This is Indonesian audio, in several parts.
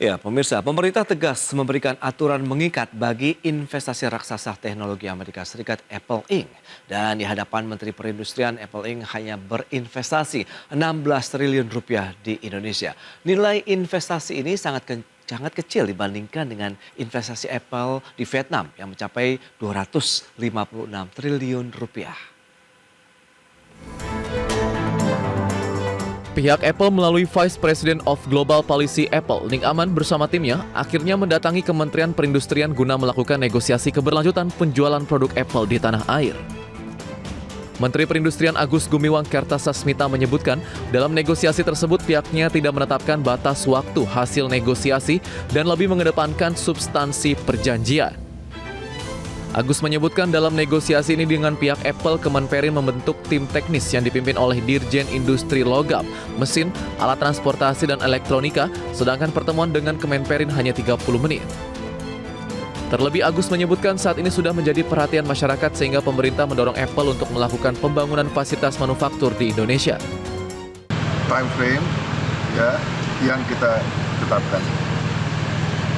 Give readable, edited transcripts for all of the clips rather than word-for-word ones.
Ya, pemirsa, pemerintah tegas memberikan aturan mengikat bagi investasi raksasa teknologi Amerika Serikat Apple Inc. Dan di hadapan Menteri Perindustrian, Apple Inc. hanya berinvestasi 16 triliun rupiah di Indonesia. Nilai investasi ini sangat kecil dibandingkan dengan investasi Apple di Vietnam yang mencapai 256 triliun rupiah. Pihak Apple melalui Vice President of Global Policy Apple, Nick Aman bersama timnya akhirnya mendatangi Kementerian Perindustrian guna melakukan negosiasi keberlanjutan penjualan produk Apple di tanah air. Menteri Perindustrian Agus Gumiwang Kertasasmita menyebutkan dalam negosiasi tersebut pihaknya tidak menetapkan batas waktu hasil negosiasi dan lebih mengedepankan substansi perjanjian. Agus menyebutkan dalam negosiasi ini dengan pihak Apple, Kemenperin membentuk tim teknis yang dipimpin oleh Dirjen Industri Logam, Mesin, Alat Transportasi dan Elektronika, sedangkan pertemuan dengan Kemenperin hanya 30 menit. Terlebih Agus menyebutkan saat ini sudah menjadi perhatian masyarakat sehingga pemerintah mendorong Apple untuk melakukan pembangunan fasilitas manufaktur di Indonesia. Time frame ya yang kita tetapkan.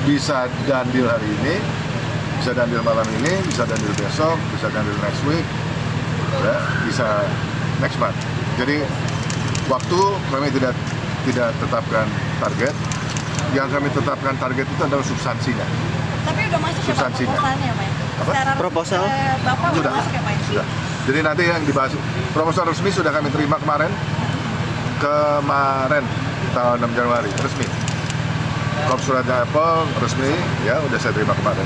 Bisa dandil hari ini, bisa dandil malam ini, bisa dandil besok, bisa dandil next week, ya, bisa next month. Jadi waktu kami tidak tetapkan target. Yang kami tetapkan target itu adalah substansinya. Tapi udah masuk substansinya. Ya Pak proposalnya Pak? Apa? Proposal? Bapak Sudah. udah masuk ya Pak? Sudah. Jadi nanti yang dibahas proposal resmi sudah kami terima kemarin tanggal 6 Januari resmi. Kop suratnya Apple resmi ya udah saya terima kemarin.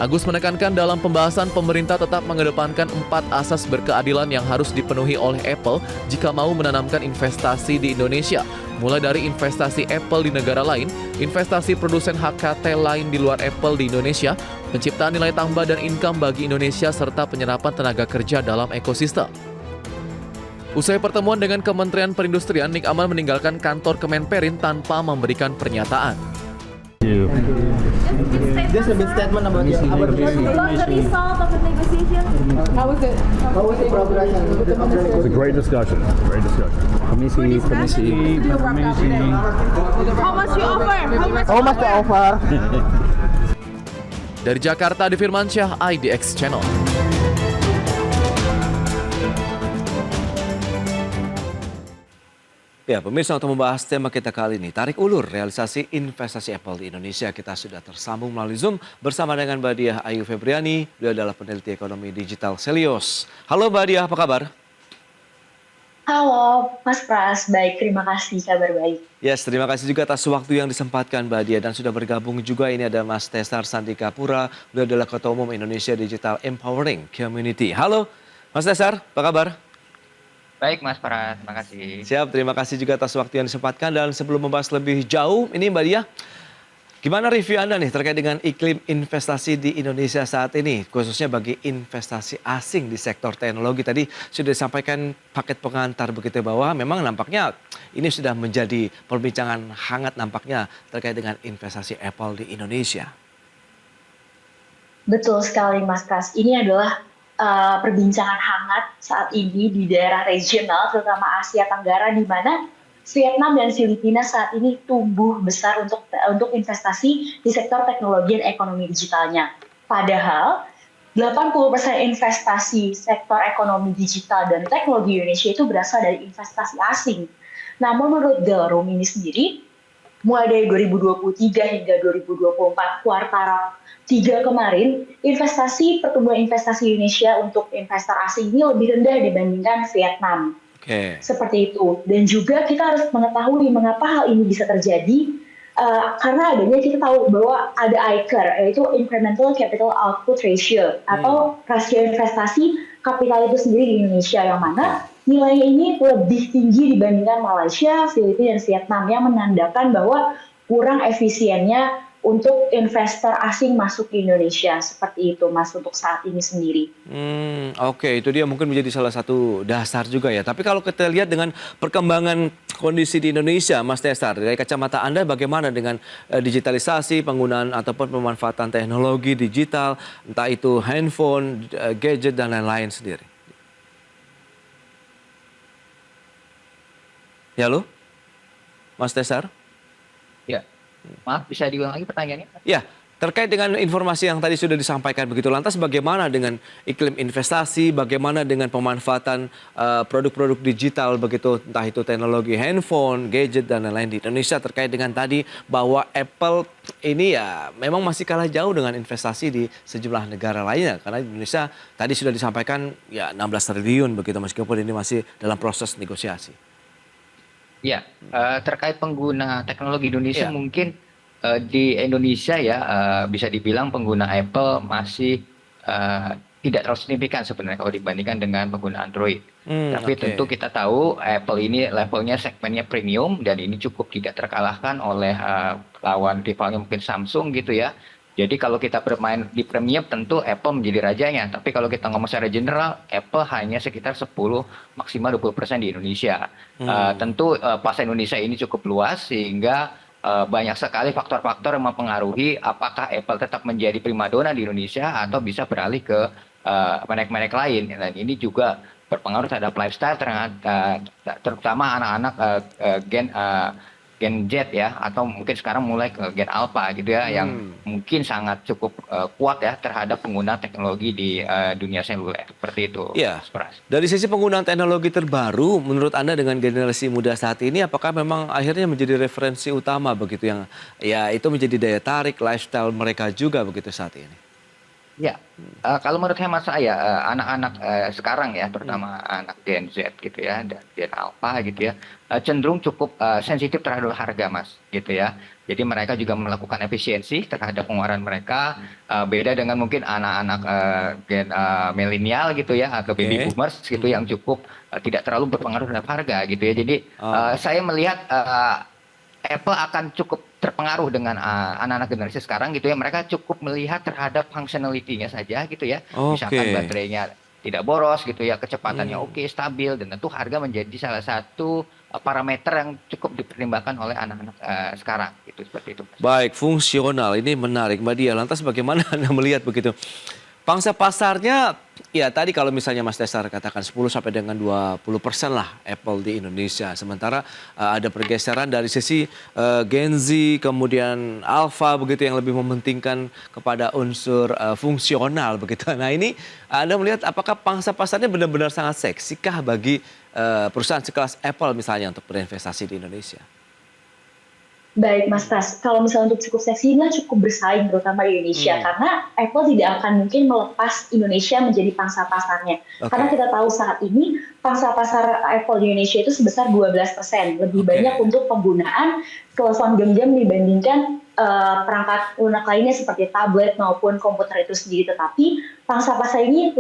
Agus menekankan dalam pembahasan pemerintah tetap mengedepankan 4 asas berkeadilan yang harus dipenuhi oleh Apple jika mau menanamkan investasi di Indonesia, mulai dari investasi Apple di negara lain, investasi produsen HKT lain di luar Apple di Indonesia, penciptaan nilai tambah dan income bagi Indonesia, serta penyerapan tenaga kerja dalam ekosistem. Usai pertemuan dengan Kementerian Perindustrian, Nick Aman meninggalkan kantor Kemenperin tanpa memberikan pernyataan. Just a bit statement about the result of the negotiation. How was it? How was the progress? It was a great discussion. Great discussion. Committee. How much you offer? How much the offer? Dari Jakarta, Adi Firmansyah, IDX Channel. Ya, pemirsa, untuk membahas tema kita kali ini, tarik ulur realisasi investasi Apple di Indonesia, kita sudah tersambung melalui Zoom bersama dengan Mbak Diah Ayu Febriani. Beliau adalah peneliti ekonomi digital Selios. Halo Mbak Diah, apa kabar? Halo Mas Pras, baik, terima kasih, kabar baik. Yes, terima kasih juga atas waktu yang disempatkan Mbak Diah, dan sudah bergabung juga ini ada Mas Tesar Sandikapura, beliau adalah Ketua Umum Indonesia Digital Empowering Community. Halo Mas Tesar, apa kabar? Baik Mas Pras, terima kasih. Siap, terima kasih juga atas waktu yang disempatkan. Dan sebelum membahas lebih jauh, ini Mbak Diah, gimana review Anda nih terkait dengan iklim investasi di Indonesia saat ini, khususnya bagi investasi asing di sektor teknologi? Tadi sudah disampaikan paket pengantar begitu bahwa memang nampaknya ini sudah menjadi perbincangan hangat nampaknya terkait dengan investasi Apple di Indonesia. Betul sekali Mas Pras, ini adalah perbincangan hangat saat ini di daerah regional, terutama Asia Tenggara, di mana Vietnam dan Filipina saat ini tumbuh besar untuk investasi di sektor teknologi dan ekonomi digitalnya. Padahal 80% investasi sektor ekonomi digital dan teknologi Indonesia itu berasal dari investasi asing. Namun menurut Gallup ini sendiri, mulai dari 2023 hingga 2024 kuartal 3 kemarin, pertumbuhan investasi Indonesia untuk investor asing ini lebih rendah dibandingkan Vietnam. Seperti itu. Dan juga kita harus mengetahui mengapa hal ini bisa terjadi, karena adanya kita tahu bahwa ada ICAR, yaitu Incremental Capital Output Ratio, atau rasio investasi kapital itu sendiri di Indonesia, yang mana nilainya ini lebih tinggi dibandingkan Malaysia, Filipina, dan Vietnam, yang menandakan bahwa kurang efisiennya untuk investor asing masuk ke Indonesia. Seperti itu Mas, untuk saat ini sendiri. Oke, itu dia mungkin menjadi salah satu dasar juga ya. Tapi kalau kita lihat dengan perkembangan kondisi di Indonesia, Mas Tesar, dari kacamata Anda bagaimana dengan digitalisasi, penggunaan ataupun pemanfaatan teknologi digital, entah itu handphone, gadget, dan lain-lain sendiri? Ya, Mas Tesar? Ya, Maaf, bisa diulang lagi pertanyaannya? Ya, terkait dengan informasi yang tadi sudah disampaikan begitu, lantas bagaimana dengan iklim investasi, bagaimana dengan pemanfaatan produk-produk digital begitu, entah itu teknologi handphone, gadget, dan lain-lain di Indonesia terkait dengan tadi bahwa Apple ini ya memang masih kalah jauh dengan investasi di sejumlah negara lainnya. Karena Indonesia tadi sudah disampaikan ya 16 triliun begitu, meskipun ini masih dalam proses negosiasi. Ya, terkait pengguna teknologi Indonesia Iya. mungkin di Indonesia ya bisa dibilang pengguna Apple masih tidak terlalu signifikan sebenarnya kalau dibandingkan dengan pengguna Android. Tapi Oke. tentu kita tahu Apple ini levelnya segmennya premium dan ini cukup tidak terkalahkan oleh lawan rivalnya mungkin Samsung gitu ya. Jadi kalau kita bermain di premium tentu Apple menjadi rajanya. Tapi kalau kita ngomong secara general, Apple hanya sekitar 10 maksimal 20% di Indonesia. Tentu pasar Indonesia ini cukup luas sehingga banyak sekali faktor-faktor yang mempengaruhi apakah Apple tetap menjadi primadona di Indonesia atau bisa beralih ke merek-merek lain. Dan ini juga berpengaruh terhadap lifestyle terutama anak-anak Gen Z ya, atau mungkin sekarang mulai ke Gen Alpha gitu ya, yang mungkin sangat cukup kuat ya terhadap pengguna teknologi di dunia seluler seperti itu. Iya. Mas Pras. Dari sisi penggunaan teknologi terbaru, menurut Anda dengan generasi muda saat ini, apakah memang akhirnya menjadi referensi utama begitu yang ya itu menjadi daya tarik lifestyle mereka juga begitu saat ini? Ya, kalau menurut hemat saya anak-anak sekarang ya, terutama anak Gen Z gitu ya dan Gen Alpha gitu ya, cenderung cukup sensitif terhadap harga, Mas, gitu ya. Jadi mereka juga melakukan efisiensi terhadap pengeluaran mereka, beda dengan mungkin anak-anak Gen milenial gitu ya atau baby Oke. boomers gitu yang cukup tidak terlalu berpengaruh terhadap harga gitu ya. Jadi saya melihat Apple akan cukup terpengaruh dengan anak-anak generasi sekarang gitu ya. Mereka cukup melihat terhadap functionality-nya saja gitu ya. Misalkan Oke. baterainya tidak boros gitu ya, kecepatannya oke, stabil, dan tentu harga menjadi salah satu parameter yang cukup dipertimbangkan oleh anak-anak sekarang gitu, seperti itu. Baik, fungsional ini menarik Mbak Dia. Lantas bagaimana Anda melihat begitu? Pangsa pasarnya, ya tadi kalau misalnya Mas Desar katakan 10 sampai dengan 20% lah Apple di Indonesia. Sementara ada pergeseran dari sisi Gen Z, kemudian Alpha begitu yang lebih mementingkan kepada unsur fungsional begitu. Nah ini Anda melihat apakah pangsa pasarnya benar-benar sangat seksikah bagi perusahaan sekelas Apple misalnya untuk berinvestasi di Indonesia? Baik Mas Pras, kalau misalnya untuk cukup seksi ini cukup bersaing terutama di Indonesia karena Apple tidak akan mungkin melepas Indonesia menjadi pangsa pasarnya. Oke. Karena kita tahu saat ini pangsa pasar Apple di Indonesia itu sebesar 12%, lebih Oke. banyak untuk penggunaan telepon genggam dibandingkan perangkat lunak lainnya seperti tablet maupun komputer itu sendiri. Tetapi pangsa pasar ini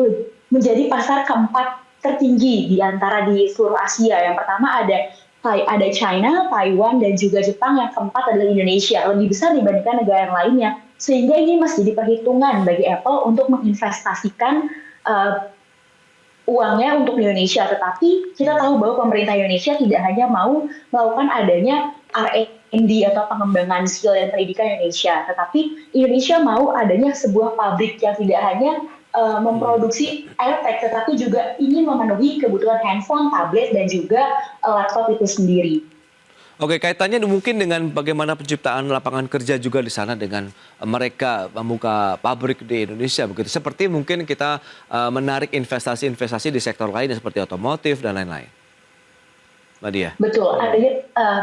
menjadi pasar keempat tertinggi di antara di seluruh Asia. Yang pertama ada China, Taiwan, dan juga Jepang. Yang keempat adalah Indonesia, lebih besar dibandingkan negara yang lainnya. Sehingga ini masih jadi perhitungan bagi Apple untuk menginvestasikan uangnya untuk Indonesia. Tetapi kita tahu bahwa pemerintah Indonesia tidak hanya mau melakukan adanya R&D atau pengembangan skill dan pendidikan Indonesia, tetapi Indonesia mau adanya sebuah pabrik yang tidak hanya memproduksi AirTag, tetapi juga ingin memenuhi kebutuhan handphone, tablet, dan juga laptop itu sendiri. Oke, kaitannya mungkin dengan bagaimana penciptaan lapangan kerja juga di sana dengan mereka membuka pabrik di Indonesia begitu. Seperti mungkin kita menarik investasi-investasi di sektor lain seperti otomotif dan lain-lain. Mbak Dia. Betul,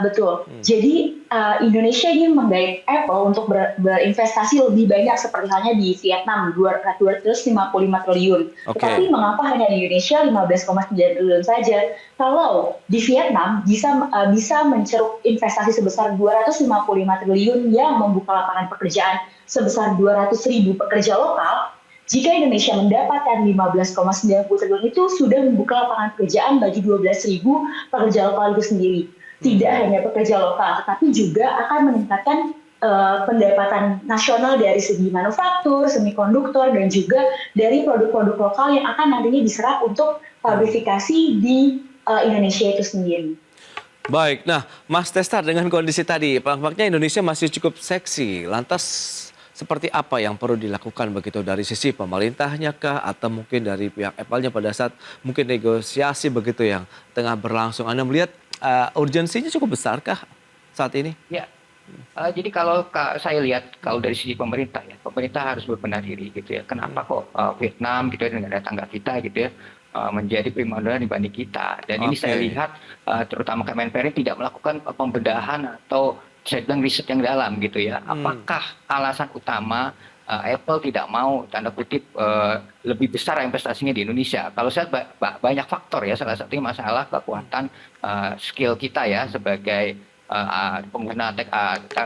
betul. Jadi Indonesia ingin menggait Apple untuk berinvestasi lebih banyak seperti halnya di Vietnam 255 triliun. Oke. Tetapi mengapa hanya di Indonesia 15,9 triliun saja? Kalau di Vietnam bisa menceruk investasi sebesar 255 triliun yang membuka lapangan pekerjaan sebesar 200.000 pekerja lokal. Jika Indonesia mendapatkan 15,90 triliun itu sudah membuka lapangan pekerjaan bagi 12.000 pekerja lokal itu sendiri. Tidak hanya pekerja lokal, tetapi juga akan meningkatkan pendapatan nasional dari segi manufaktur, semikonduktor, dan juga dari produk-produk lokal yang akan nantinya diserap untuk fabrikasi di Indonesia itu sendiri. Baik, nah Mas Testar dengan kondisi tadi, tampaknya Indonesia masih cukup seksi. Lantas seperti apa yang perlu dilakukan begitu dari sisi pemerintahnya kah atau mungkin dari pihak Apple-nya pada saat mungkin negosiasi begitu yang tengah berlangsung? Anda melihat urgensinya cukup besar kah saat ini? Ya, Jadi kalau saya lihat kalau dari sisi pemerintah ya, pemerintah harus berbenah diri gitu ya. Kenapa kok Vietnam gitu ya, negara tetangga kita gitu ya, menjadi primadona dibanding kita. Dan ini saya Oke. lihat terutama Kemenperin tidak melakukan pembedahan atau saya bilang riset yang dalam gitu ya. Apakah alasan utama Apple tidak mau tanda kutip lebih besar investasinya di Indonesia? Kalau saya banyak faktor ya, salah satunya masalah kekuatan skill kita ya sebagai pengguna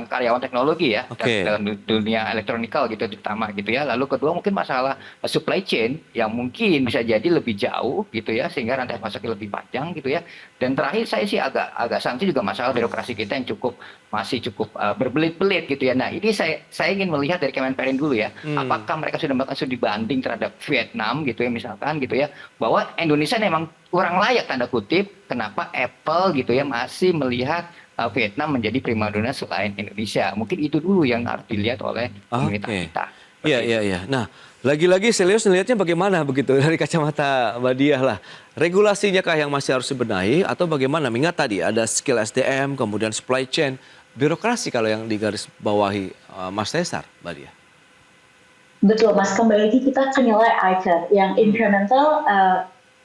karyawan teknologi ya Oke. dalam dunia elektronikal gitu terutama gitu ya. Lalu kedua mungkin masalah supply chain yang mungkin bisa jadi lebih jauh gitu ya sehingga rantai pasoknya lebih panjang gitu ya. Dan terakhir saya sih agak sangsi juga masalah birokrasi kita yang masih cukup berbelit-belit gitu ya. Nah, ini saya ingin melihat dari Kemenperin dulu ya. Apakah mereka sudah melakukan studi banding terhadap Vietnam gitu ya misalkan gitu ya, bahwa Indonesia memang kurang layak tanda kutip, kenapa Apple gitu ya masih melihat Vietnam menjadi primadona selain Indonesia. Mungkin itu dulu yang harus dilihat oleh pemerintah Oke. kita. Iya, iya, iya. Nah, lagi-lagi Selius melihatnya bagaimana begitu dari kacamata Mbak Diah lah. Regulasinya kah yang masih harus dibenahi atau bagaimana? Mengingat tadi ada skill SDM, kemudian supply chain, birokrasi kalau yang digaris bawahi Mas Tesar, Mbak Diah. Betul, Mas. Kembali lagi kita ke nilai ICAR yang incremental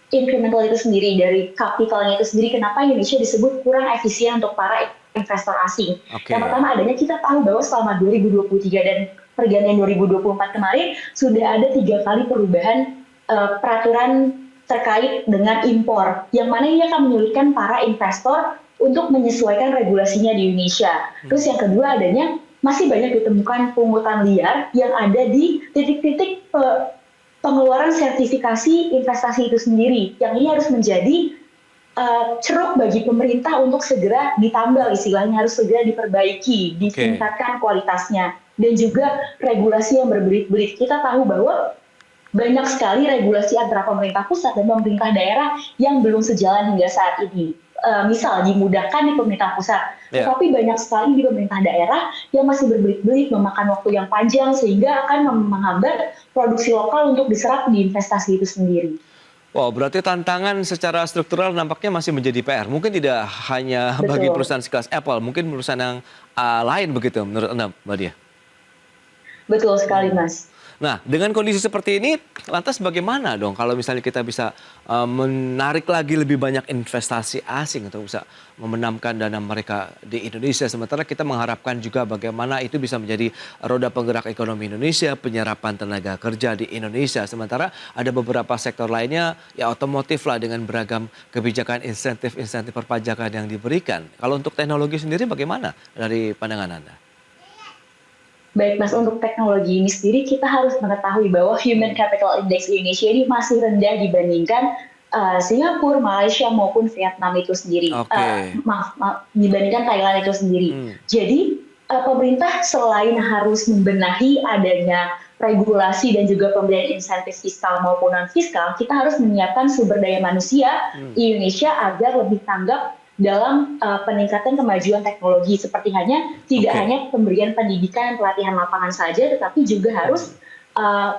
itu sendiri, dari kapitalnya itu sendiri, kenapa Indonesia disebut kurang efisien untuk para investor asing. Oke. Yang pertama adanya kita tahu bahwa selama 2023 dan pergantian 2024 kemarin sudah ada 3 kali perubahan peraturan terkait dengan impor, yang mana ini akan menyulitkan para investor untuk menyesuaikan regulasinya di Indonesia. Terus yang kedua adanya masih banyak ditemukan pungutan liar yang ada di titik-titik pengeluaran sertifikasi investasi itu sendiri, yang ini harus menjadi ceruk bagi pemerintah untuk segera ditambal, istilahnya harus segera diperbaiki, ditingkatkan kualitasnya, dan juga regulasi yang berbelit-belit. Kita tahu bahwa banyak sekali regulasi antara pemerintah pusat dan pemerintah daerah yang belum sejalan hingga saat ini. Misal dimudahkan di pemerintah pusat, tetapi banyak sekali di pemerintah daerah yang masih berbelit-belit, memakan waktu yang panjang sehingga akan menghambat produksi lokal untuk diserap di investasi itu sendiri. Wow, berarti tantangan secara struktural nampaknya masih menjadi PR. Mungkin tidak hanya bagi perusahaan sekelas Apple, mungkin perusahaan yang lain begitu menurut Anda, Mbak Diah? Betul sekali, Mas. Nah, dengan kondisi seperti ini, lantas bagaimana dong kalau misalnya kita bisa menarik lagi lebih banyak investasi asing untuk bisa memenamkan dana mereka di Indonesia. Sementara kita mengharapkan juga bagaimana itu bisa menjadi roda penggerak ekonomi Indonesia, penyerapan tenaga kerja di Indonesia. Sementara ada beberapa sektor lainnya, ya otomotif lah dengan beragam kebijakan insentif-insentif perpajakan yang diberikan. Kalau untuk teknologi sendiri bagaimana dari pandangan Anda? Baik, Mas, untuk teknologi ini sendiri kita harus mengetahui bahwa Human Capital Index Indonesia ini masih rendah dibandingkan Singapura, Malaysia maupun Vietnam itu sendiri. Dibandingkan Thailand itu sendiri. Jadi pemerintah selain harus membenahi adanya regulasi dan juga pemberian insentif fiskal maupun non fiskal, kita harus menyiapkan sumber daya manusia di Indonesia agar lebih tanggap dalam peningkatan kemajuan teknologi, seperti tidak hanya pemberian pendidikan dan pelatihan lapangan saja, tetapi juga harus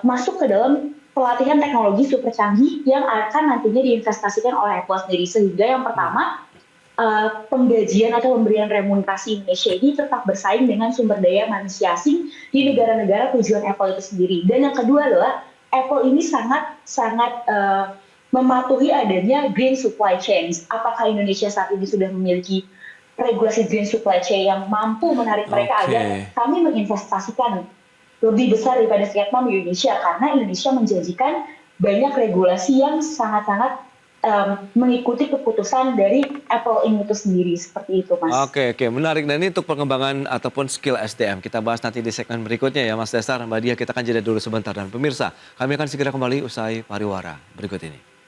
masuk ke dalam pelatihan teknologi super canggih yang akan nantinya diinvestasikan oleh Apple sendiri. Sehingga yang pertama, penggajian atau pemberian remunerasi Indonesia ini tetap bersaing dengan sumber daya manusia asing di negara-negara tujuan Apple itu sendiri. Dan yang kedua adalah Apple ini sangat mematuhi adanya green supply chains. Apakah Indonesia saat ini sudah memiliki regulasi green supply chain yang mampu menarik mereka agar kami menginvestasikan lebih besar daripada Vietnam di Indonesia, karena Indonesia menjanjikan banyak regulasi yang sangat-sangat mengikuti keputusan dari Apple Inc. itu sendiri, seperti itu, Mas. Oke, menarik. Dan ini untuk pengembangan ataupun skill SDM. Kita bahas nanti di segmen berikutnya ya, Mas Tesar, Mbak Diah. Kita akan jeda dulu sebentar. Dan pemirsa, kami akan segera kembali usai pariwara berikut ini.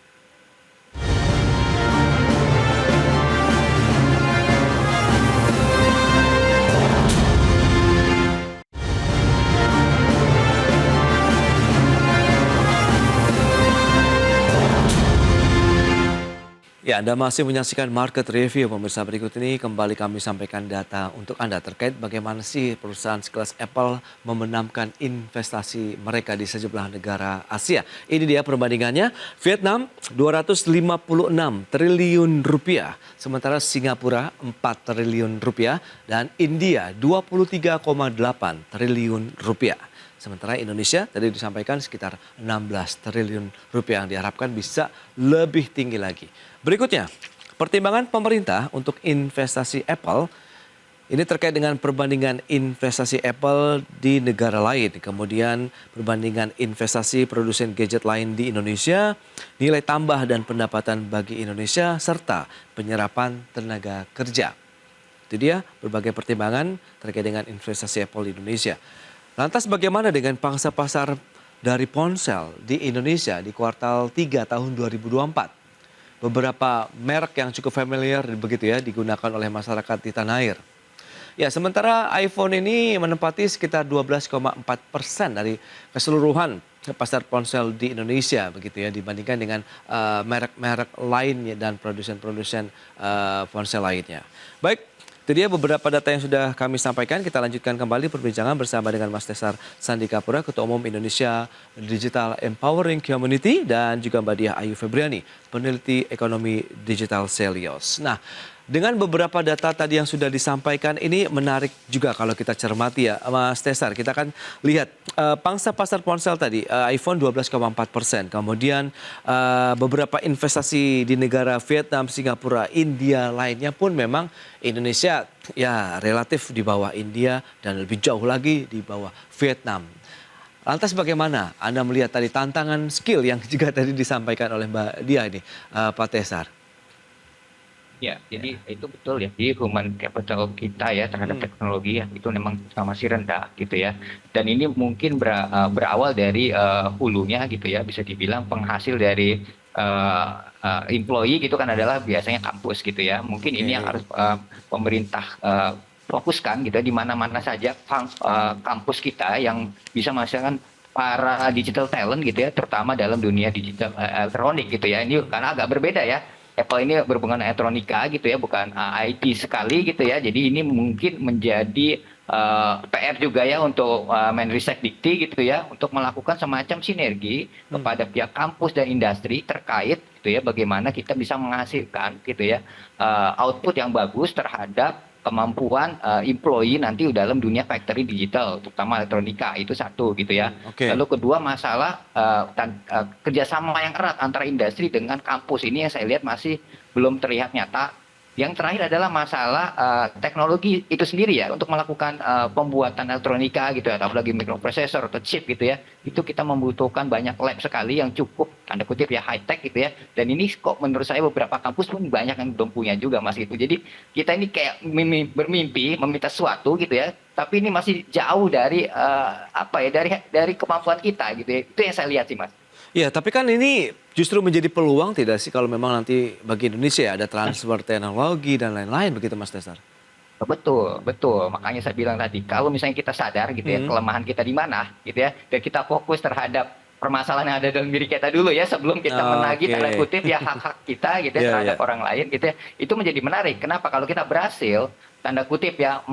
Ya, Anda masih menyaksikan Market Review. Pemirsa, berikut ini kembali kami sampaikan data untuk Anda terkait bagaimana sih perusahaan sekelas Apple memenamkan investasi mereka di sejumlah negara Asia. Ini dia perbandingannya. Vietnam 256 triliun rupiah, sementara Singapura 4 triliun rupiah dan India 23,8 triliun rupiah. Sementara Indonesia tadi disampaikan sekitar 16 triliun rupiah yang diharapkan bisa lebih tinggi lagi. Berikutnya, pertimbangan pemerintah untuk investasi Apple ini terkait dengan perbandingan investasi Apple di negara lain. Kemudian perbandingan investasi produsen gadget lain di Indonesia, nilai tambah dan pendapatan bagi Indonesia, serta penyerapan tenaga kerja. Itu dia berbagai pertimbangan terkait dengan investasi Apple di Indonesia. Lantas bagaimana dengan pangsa pasar dari ponsel di Indonesia di kuartal 3 tahun 2024? Beberapa merek yang cukup familiar begitu ya digunakan oleh masyarakat di tanah air. Ya, sementara iPhone ini menempati sekitar 12,4% dari keseluruhan pasar ponsel di Indonesia begitu ya dibandingkan dengan merek-merek lainnya dan produsen-produsen ponsel lainnya. Baik. Itu dia beberapa data yang sudah kami sampaikan. Kita lanjutkan kembali perbincangan bersama dengan Mas Tesar Sandikapura, Ketua Umum Indonesia Digital Empowering Community, dan juga Mbak Diah Ayu Febriani, peneliti ekonomi digital Selios. Nah, dengan beberapa data tadi yang sudah disampaikan ini menarik juga kalau kita cermati ya Mas Tesar. Kita akan lihat pangsa pasar ponsel tadi iPhone 12,4%. Kemudian beberapa investasi di negara Vietnam, Singapura, India lainnya pun memang Indonesia ya relatif di bawah India dan lebih jauh lagi di bawah Vietnam. Lantas bagaimana Anda melihat tadi tantangan skill yang juga tadi disampaikan oleh Mbak Diah ini Pak Tesar? Ya, jadi itu betul ya. Jadi human capital kita ya terhadap teknologi ya itu memang masih rendah gitu ya. Dan ini mungkin berawal dari hulunya gitu ya, bisa dibilang penghasil dari employee gitu kan adalah biasanya kampus gitu ya. Mungkin ini yang harus pemerintah fokuskan gitu ya, di mana-mana saja kampus kita yang bisa menghasilkan para digital talent gitu ya, terutama dalam dunia digital elektronik gitu ya. Ini karena agak berbeda ya. Apple ini berhubungan elektronika gitu ya, bukan IT sekali gitu ya. Jadi ini mungkin menjadi PR juga ya untuk Menristek-Dikti gitu ya, untuk melakukan semacam sinergi kepada pihak kampus dan industri terkait gitu ya, bagaimana kita bisa menghasilkan gitu ya output yang bagus terhadap kemampuan employee nanti dalam dunia factory digital, terutama elektronika, itu satu gitu ya. Okay. Lalu kedua masalah kerjasama yang erat antara industri dengan kampus ini yang saya lihat masih belum terlihat nyata. Yang terakhir adalah masalah teknologi itu sendiri ya, untuk melakukan pembuatan elektronika gitu ya, apalagi microprocessor atau chip gitu ya, itu kita membutuhkan banyak lab sekali yang cukup, tanda kutip ya, high tech gitu ya. Dan ini kok menurut saya beberapa kampus pun banyak yang belum punya juga mas itu. Jadi kita ini kayak bermimpi meminta sesuatu gitu ya, tapi ini masih jauh dari dari kemampuan kita gitu ya. Itu yang saya lihat sih mas. Ya, tapi kan ini justru menjadi peluang tidak sih kalau memang nanti bagi Indonesia ya, ada transfer teknologi dan lain-lain begitu Mas Tesar? Betul, betul. Makanya saya bilang tadi, kalau misalnya kita sadar gitu ya, kelemahan kita di mana gitu ya, dan kita fokus terhadap permasalahan yang ada dalam diri kita dulu ya, sebelum kita menagih tanda kutip ya hak-hak kita gitu ya, terhadap orang lain gitu ya, itu menjadi menarik. Kenapa? Kalau kita berhasil tanda kutip ya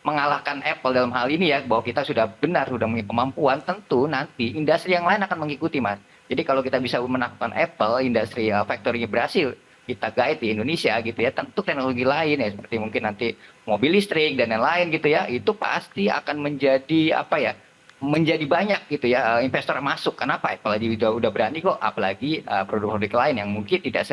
mengalahkan Apple dalam hal ini ya, bahwa kita sudah memiliki kemampuan, tentu nanti industri yang lain akan mengikuti mas. Jadi kalau kita bisa menaklukkan Apple, industri factory-nya berhasil kita guide di Indonesia gitu ya, tentu teknologi lain ya seperti mungkin nanti mobil listrik dan lain-lain gitu ya, itu pasti akan menjadi menjadi banyak gitu ya investor masuk. Kenapa? Apple udah berani kok, apalagi produk-produk lain yang mungkin tidak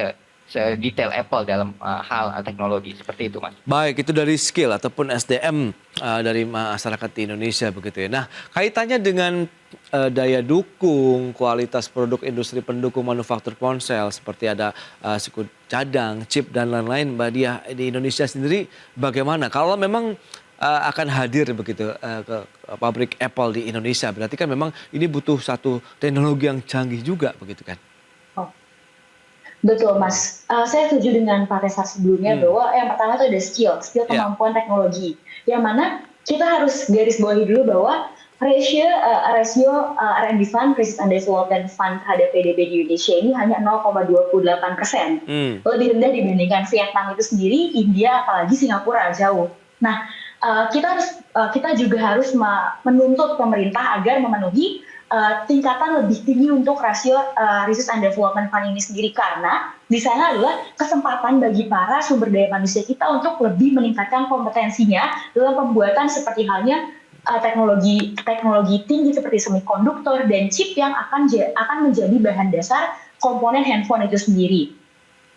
sedetail Apple dalam hal teknologi seperti itu mas. Baik, itu dari skill ataupun SDM dari masyarakat di Indonesia begitu ya. Nah, kaitannya dengan daya dukung, kualitas produk industri pendukung manufaktur ponsel seperti ada suku cadang, chip dan lain-lain, Mbak Diah, di Indonesia sendiri bagaimana? Kalau memang akan hadir begitu ke pabrik Apple di Indonesia, berarti kan memang ini butuh satu teknologi yang canggih juga begitu kan? Betul mas, saya setuju dengan Pak Tesar sebelumnya bahwa yang pertama itu ada skill kemampuan teknologi. Yang mana kita harus garis bawahi dulu bahwa rasio R&D Fund, Research and Development Fund terhadap PDB di Indonesia ini hanya 0,28%. Lebih rendah dibandingkan Vietnam itu sendiri, India, apalagi Singapura jauh. Nah, kita juga harus menuntut pemerintah agar memenuhi tingkatan lebih tinggi untuk rasio Research and Development Fund ini sendiri, karena di sana adalah kesempatan bagi para sumber daya manusia kita untuk lebih meningkatkan kompetensinya dalam pembuatan seperti halnya teknologi tinggi seperti semikonduktor dan chip yang akan menjadi bahan dasar komponen handphone itu sendiri.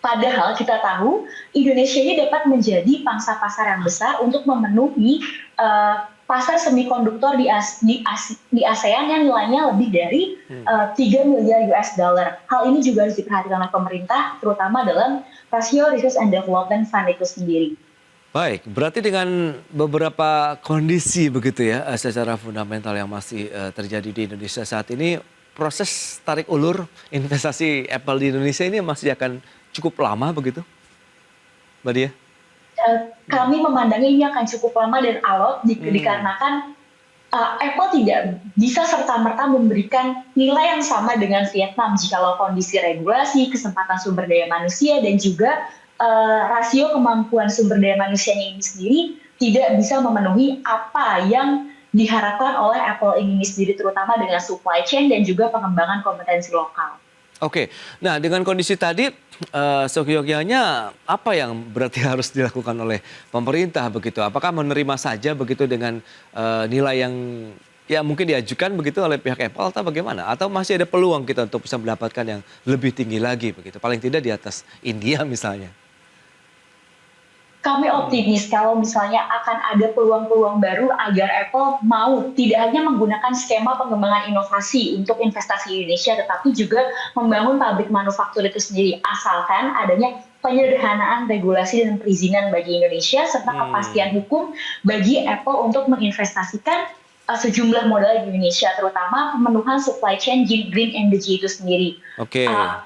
Padahal kita tahu Indonesia ini dapat menjadi pangsa pasar yang besar untuk memenuhi pasar semikonduktor di ASEAN yang nilainya lebih dari 3 miliar US dollar. Hal ini juga harus diperhatikan oleh pemerintah, terutama dalam rasio Research and Development Fund itu sendiri. Baik, berarti dengan beberapa kondisi begitu ya secara fundamental yang masih terjadi di Indonesia saat ini, proses tarik ulur investasi Apple di Indonesia ini masih akan cukup lama begitu, Mbak Dia? Kami memandangnya ini akan cukup lama dan alot dikarenakan Apple tidak bisa serta-merta memberikan nilai yang sama dengan Vietnam jikalau kondisi regulasi, kesempatan sumber daya manusia, dan juga rasio kemampuan sumber daya manusianya ini sendiri tidak bisa memenuhi apa yang diharapkan oleh Apple ini sendiri, terutama dengan supply chain dan juga pengembangan kompetensi lokal. Oke, nah dengan kondisi tadi, seyogyanya apa yang berarti harus dilakukan oleh pemerintah begitu? Apakah menerima saja begitu dengan nilai yang ya mungkin diajukan begitu oleh pihak Apple atau bagaimana? Atau masih ada peluang kita untuk bisa mendapatkan yang lebih tinggi lagi begitu? Paling tidak di atas India misalnya. Kami optimis kalau misalnya akan ada peluang-peluang baru agar Apple mau tidak hanya menggunakan skema pengembangan inovasi untuk investasi di Indonesia, tetapi juga membangun pabrik manufaktur itu sendiri, asalkan adanya penyederhanaan regulasi dan perizinan bagi Indonesia serta kepastian hukum bagi Apple untuk menginvestasikan sejumlah modal di Indonesia, terutama pemenuhan supply chain green energy itu sendiri.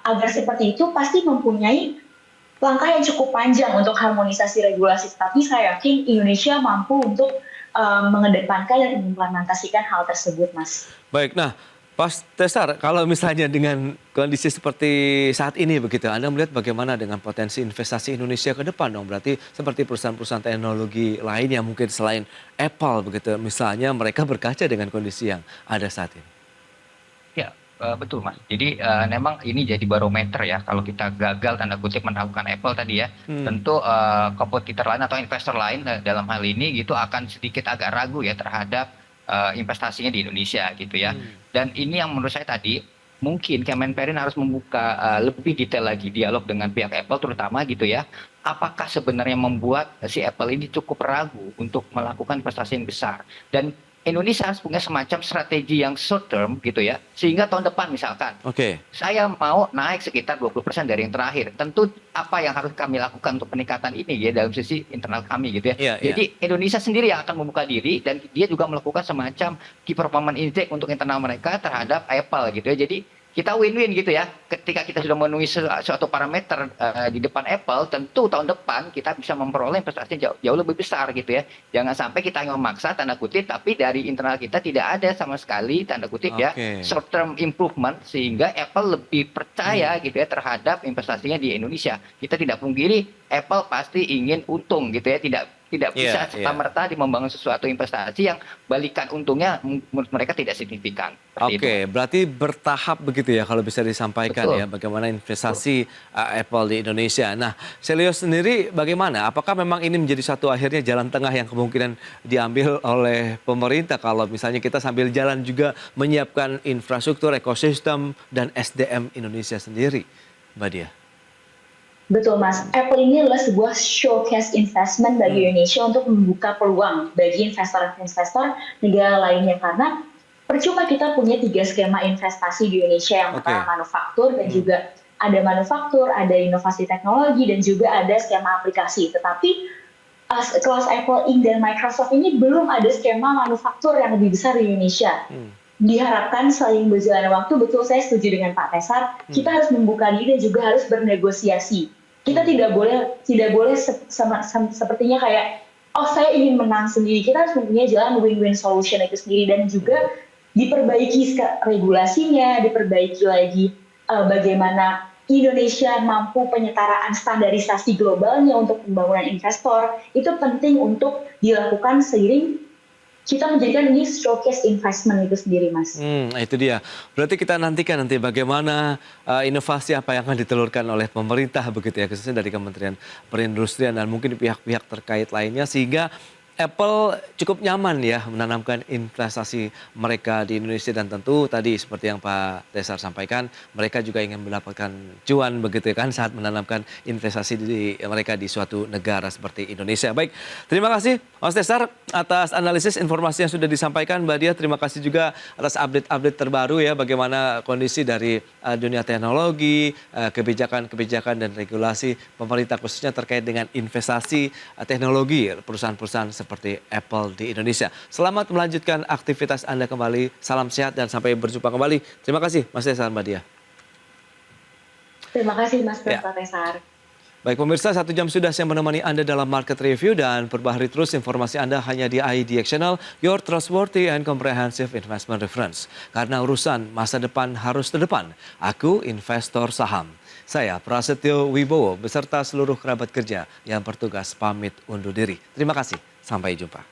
Agar seperti itu pasti mempunyai langkah yang cukup panjang untuk harmonisasi regulasi, tapi saya yakin Indonesia mampu untuk mengedepankan dan mengimplementasikan hal tersebut, Mas. Baik, nah Pak Tesar, kalau misalnya dengan kondisi seperti saat ini begitu, Anda melihat bagaimana dengan potensi investasi Indonesia ke depan dong? Berarti seperti perusahaan-perusahaan teknologi lainnya mungkin selain Apple begitu, misalnya mereka berkaca dengan kondisi yang ada saat ini. Ya, betul Mas. Jadi memang ini jadi barometer ya. Kalau kita gagal tanda kutip menaklukkan Apple tadi ya, tentu kompetitor lain atau investor lain dalam hal ini gitu akan sedikit agak ragu ya terhadap investasinya di Indonesia gitu ya. Dan ini yang menurut saya tadi mungkin Kemenperin harus membuka lebih detail lagi dialog dengan pihak Apple terutama gitu ya. Apakah sebenarnya membuat si Apple ini cukup ragu untuk melakukan investasi yang besar, dan Indonesia harus punya semacam strategi yang short term gitu ya, sehingga tahun depan misalkan saya mau naik sekitar 20% dari yang terakhir. Tentu apa yang harus kami lakukan untuk peningkatan ini ya dalam sisi internal kami gitu ya. Jadi Indonesia sendiri yang akan membuka diri, dan dia juga melakukan semacam key performance index untuk internal mereka terhadap Apple gitu ya. Jadi kita win-win gitu ya. Ketika kita sudah memenuhi suatu parameter di depan Apple, tentu tahun depan kita bisa memperoleh investasi jauh lebih besar gitu ya. Jangan sampai kita hanya memaksa tanda kutip, tapi dari internal kita tidak ada sama sekali tanda kutip ya short term improvement, sehingga Apple lebih percaya gitu ya terhadap investasinya di Indonesia. Kita tidak pungkiri Apple pasti ingin untung gitu ya, tidak bisa serta-merta membangun sesuatu investasi yang balikan untungnya menurut mereka tidak signifikan. Berarti bertahap begitu ya kalau bisa disampaikan ya bagaimana investasi Apple di Indonesia. Nah, Celio sendiri bagaimana? Apakah memang ini menjadi satu akhirnya jalan tengah yang kemungkinan diambil oleh pemerintah kalau misalnya kita sambil jalan juga menyiapkan infrastruktur, ekosistem, dan SDM Indonesia sendiri, Mbak Dia? Betul Mas, Apple ini adalah sebuah showcase investment bagi Indonesia untuk membuka peluang bagi investor-investor negara lainnya, karena percuma kita punya 3 skema investasi di Indonesia, yang pertama manufaktur, dan juga ada manufaktur, ada inovasi teknologi, dan juga ada skema aplikasi. Tetapi kelas Apple Inc. dan Microsoft ini belum ada skema manufaktur yang lebih besar di Indonesia. Diharapkan seiring berjalannya waktu, betul saya setuju dengan Pak Tesar, kita harus membuka diri dan juga harus bernegosiasi. Kita tidak boleh sepertinya kayak oh saya ingin menang sendiri. Kita harus mempunyai jalan win-win solution itu sendiri, dan juga diperbaiki regulasinya, diperbaiki lagi bagaimana Indonesia mampu penyetaraan standarisasi globalnya untuk pembangunan investor. Itu penting untuk dilakukan seiring kita menjadikan ini showcase investment itu sendiri, Mas. Itu dia. Berarti kita nantikan nanti bagaimana inovasi apa yang akan ditelurkan oleh pemerintah begitu ya, khususnya dari Kementerian Perindustrian dan mungkin pihak-pihak terkait lainnya, sehingga Apple cukup nyaman ya menanamkan investasi mereka di Indonesia, dan tentu tadi seperti yang Pak Desar sampaikan, mereka juga ingin mendapatkan cuan begitu kan saat menanamkan investasi mereka di suatu negara seperti Indonesia. Baik, terima kasih Mas Desar atas analisis informasi yang sudah disampaikan. Mbak Dia, terima kasih juga atas update-update terbaru ya bagaimana kondisi dari dunia teknologi, kebijakan-kebijakan dan regulasi pemerintah khususnya terkait dengan investasi teknologi perusahaan-perusahaan seperti Apple di Indonesia. Selamat melanjutkan aktivitas Anda kembali. Salam sehat dan sampai berjumpa kembali. Terima kasih Mas Desar, Mbak Dia. Terima kasih Mas Desar. Baik pemirsa, 1 jam sudah saya menemani Anda dalam Market Review, dan perbaharui terus informasi Anda hanya di IDX Channel, your trustworthy and comprehensive investment reference. Karena urusan masa depan harus terdepan. Aku investor saham. Saya Prasetyo Wibowo beserta seluruh kerabat kerja yang bertugas pamit undur diri. Terima kasih. Sampai jumpa.